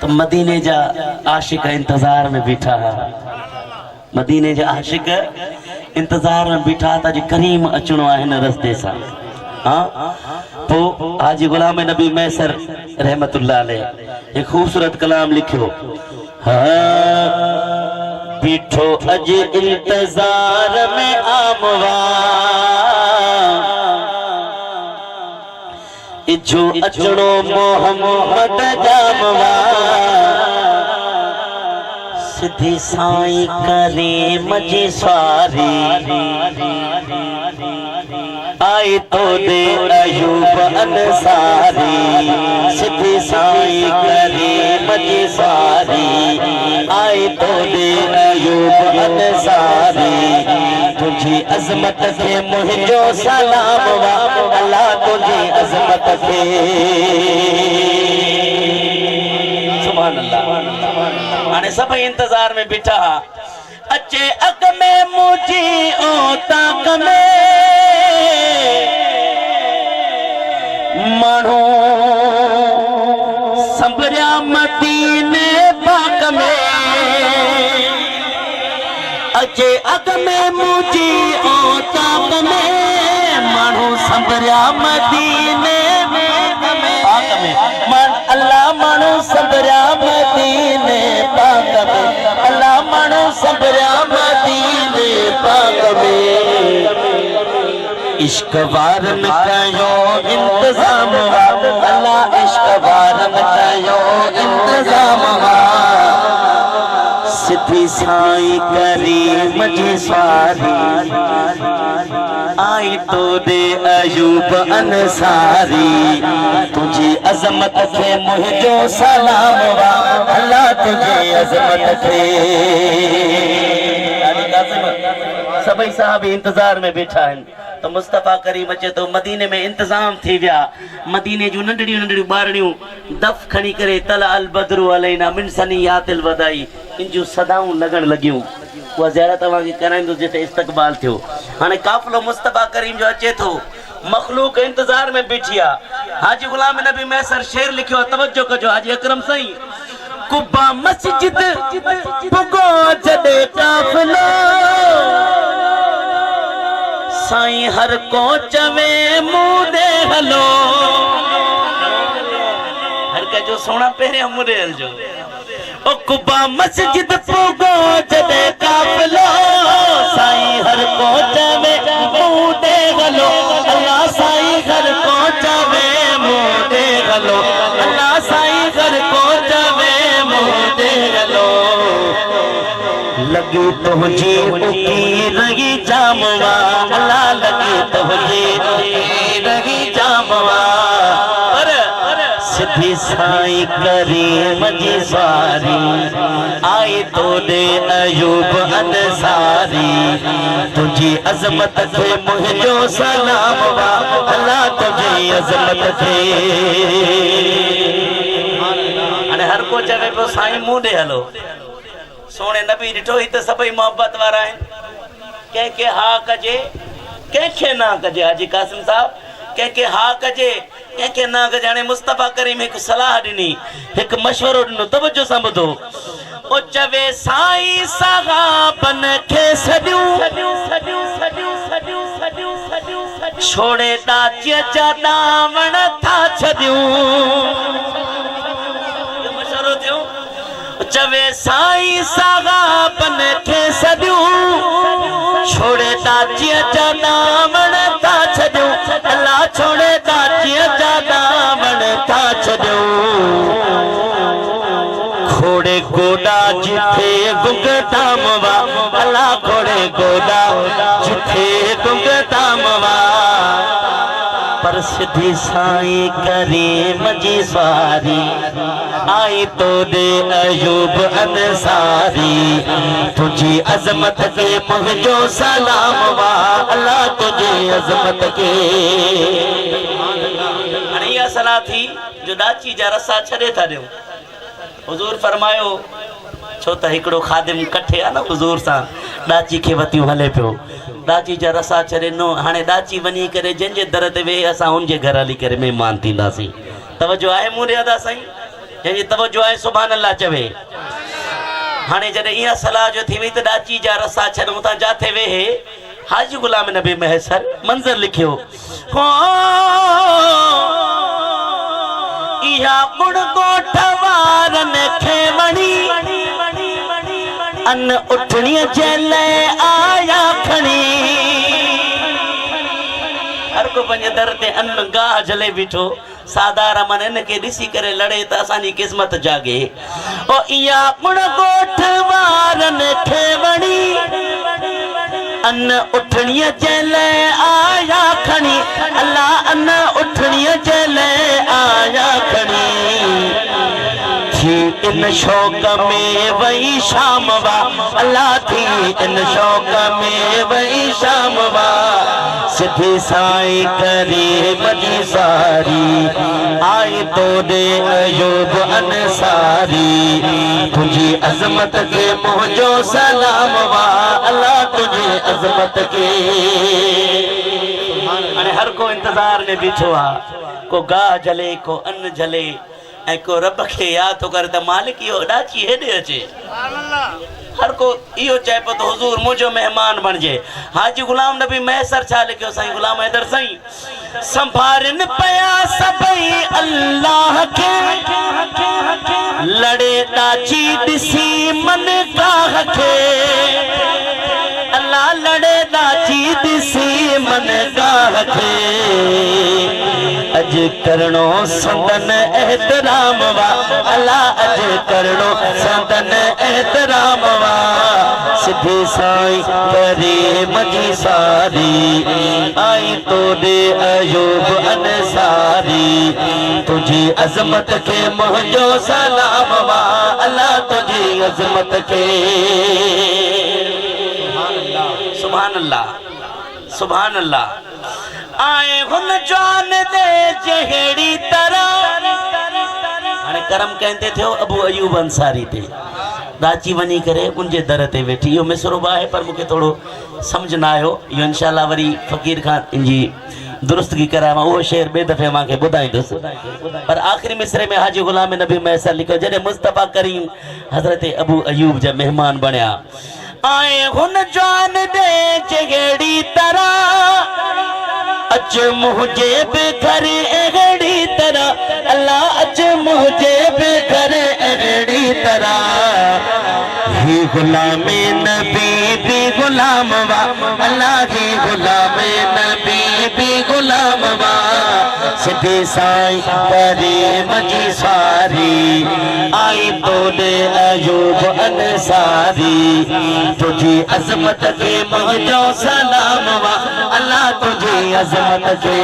तो मदीने जा आशिक इंतजार में बीठा है। मदीने जा आशिक इंतजार में बीठा था जो करीम अचणो है न रस्ते सा। हाँ तो हाजी गुलाम नबी मैसर रहमतुल्लाह अलैह एक खूबसूरत कलाम लिखो। हाँ बीठो अज इंतजार में आमवा जो अचणो मोहम्मद जामवा सिद्धि साईं करीम जी स्वारी आई तो दे अयूब अंसारी सिद्धि साईं करीम जी स्वारी आई तो दे अयूब अंसारी तुझी अजमत के मुझो सलाम वा अल्लाह तुझी अजमत के सुभान अल्लाह। आने सब इंतजार में बिठा अचे अग में मुझी ओ ताक में मानो संभरिया मदीने पाक में अचे अग में मुझी ओ ताक में मानो संभरिया मदीने पाक में मन अल्लाह मानो संभरिया मदीने पाक में अल्लाह मानो संभरिया मदीने पाक में इश्क वारन कयो इंतजाम अल्लाह इश्क वारन कयो इंतजाम सिद्धि साईं करीम जी स्वारी आई तो दे अयूब अंसारी तुझी अजमत के मुझो सलाम वा अल्लाह तुझी अजमत के। सभी साहब इंतजार में बैठा है तो मुस्तफा करीम अचे तो मदीने में इंतजाम थी विया। मदीने जूं नंढड़ियूं नंढड़ियूं ॿारड़ियूं दफ़ खणी करे तल अल बदरु अलैना मिन सनियातिल वदाई इन जूं सदाऊं लगण लगियूं। उहा ज़ियारत तव्हांखे कराईंदुसि जिते इस्तक़बाल थियो। हाणे काफ़िलो मुस्तफा करीम जो अचे थो मखलूक इंतजार में बीठी आहे। हाजी गुलाम नबी मैसर शेर लिखियो आहे तवज्जो कजो। हाजी अकरम साईं कुबा मस्जिद पुगो जॾे काफ़िलो साईं हर को चवे मुंह दे हलो हर का जो सोना पहिरियों मुंह दे हलजो। ओ कुबा मस्जिद पुगो जॾे काफ़िलो साईं हर को चवे मुंह दे हलो अल्लाह साईं हर को चवे मुंह दे हलो अल्लाह साईं हर को चवे मुंह दे हलो लगी तुझी उकी रही जामवा अल्लाह लगी तुझी उकी रही जामवा सिद्धि साईं करीम जी स्वारी आई तो दे अयूब अंसारी तुझी अजमत के मुझो सलाम वा अल्लाह तुझी अजमत के। अने हर को चवे पियो साईं मुंह दे हलो। सोने नबी ॾिठो ही तो सभई मोहब्बत वारा आहिनि। कंहिंखे हा कजे कंहिंखे ना कजे। हाजी कासिम साहब कंहिंखे हा कजे कंहिंखे ना कजे। हाणे मुस्तफा करीम हिकु सलाह ॾिनी हिकु मशवरो ॾिनो तवज्जो सां ॿुधो। ओ चवे साईं सहाबन खे सॾियूं छोड़े दाचीअ जा ॾावण था छॾियूं। मशवरो थियो चवे साईं सहाबन खे सॾियूं छोड़े दाचीअ जा ॾावण था छॾियूं अल्लाह छोड़े दाचीअ जा ॾावण था छॾियूं। खोड़े गोॾा जिथे गुंग धामवा अल्लाह खोड़े गोॾा जिथे गुंग धामवा पर सिद्धि साईं करीम जी स्वारी आई तो दे अयूब अंसारी तुझी अजमत के मुझो सलाम वा अल्लाह तुझी अजमत के। हाणे सलाह थी जो दाची जा रसा छॾे था ॾियूं। हुजूर फरमायो छो त हिकिड़ो खादिम कठे आहे न हुजूर सां दाची खे वतियूं हले पियो। दाची जा रसा छॾे नो हाणे दाची वञी करे जंहिंजे दर ते वेहे असां हुनजे घर हली करे महिमान थींदासीं। तवजो आहे मूं ॾे अदा साईं। जंहिंजी तवज्जो आहे सुभान अल्लाह चवे। हाणे जॾहिं इहा सलाह जो थी वई त ॾाची जा रसा छॾूं था जाथे वेहे हाजी गुलाम नबी महसर मंज़र लिखियो हो इहा गुण ॻोठ वारनि खे वणी अन उठणीअ जे लाइ आया खणी। हर को पंहिंजे दर ते अन गाह जले बीठो साधार मन इनके ॾिसी करे लड़े त असांजी क़िस्मत जागे। ओ इहा गुण ॻोठ वारनि खे वणी अन उठणीअ जे लाइ आया खणी। अल्लाह अन उठणीअ जे लाइ आया खणी। थी इन शौक़ में वही शाम वा अल्लाह थी इन शौक़ में वही शाम वा सिद्धि साईं करे मजी सारी आई तो दे अयूब अंसारी। तुझी अजमत के मुझो सलाम वा अल्लाह तुझी अजमत के। हर को इंतजार में बीठो आ को गाह जले को अन्न जले ऐं को रब खे याद थो करे त मालिक इहो ॾाची हेॾे अचे। हर को इहो चए पियो त हुज़ूर मुंहिंजो महिमान बणिजे। हाजी गुलाम नबी मैसर छा लिखियो साईं गुलाम हैदर साईं संभारनि पिया सभई अल्लाह खे लड़े ॾाची ॾिसी मन गाह खे। अल्लाह लड़े ॾाची ॾिसी मन गाह खे। अज करणो संदन एहतराम वा अल्लाह अज करणो संदन एहतराम वा सिद्धि साईं करे मजी सारी आई तो दे अयूब अंसारी। तुझी अजमत के मुझो सलाम वा अल्लाह तुझी अजमत के। सुभान अल्लाह सुभान अल्लाह। आए हुन जान दे जहेड़ी तरह हाणे करम कहते थियो अबू अयूब अंसारी ते ॾाची वञी करे उनजे दर ते वेठी। इहो मिसरो आहे पर मूंखे थोरो सम्झ न आयो। इहो इंशाअल्लाह वरी फ़कीर खां इनजी दुरुस्तगी करायां उहो शेर ॿिए दफ़े मूंखे ॿुधाईंदुसि। पर आख़िरी मिसरे में हाजी गुलाम नबी मैसर लिखियो जॾहिं मुस्तफ़ा करीम हज़रत अबू अयूब जा मेहमान बणिया। आए हुन जान दे जहेड़ी तरह अच मुझे बेघर अहिड़ी तरह अल्लाह अच मुझे बेघर अहिड़ी तरह। ही गुलाम नबी भी गुलाम वा अल्लाह ही गुलाम नबी भी गुलाम वा सिद्धि साईं करे मजी सारी आई तो दे अयूब अंसारी। तुझी अजमत के मुझो सलाम वा अल्लाह तुझी अजमत के।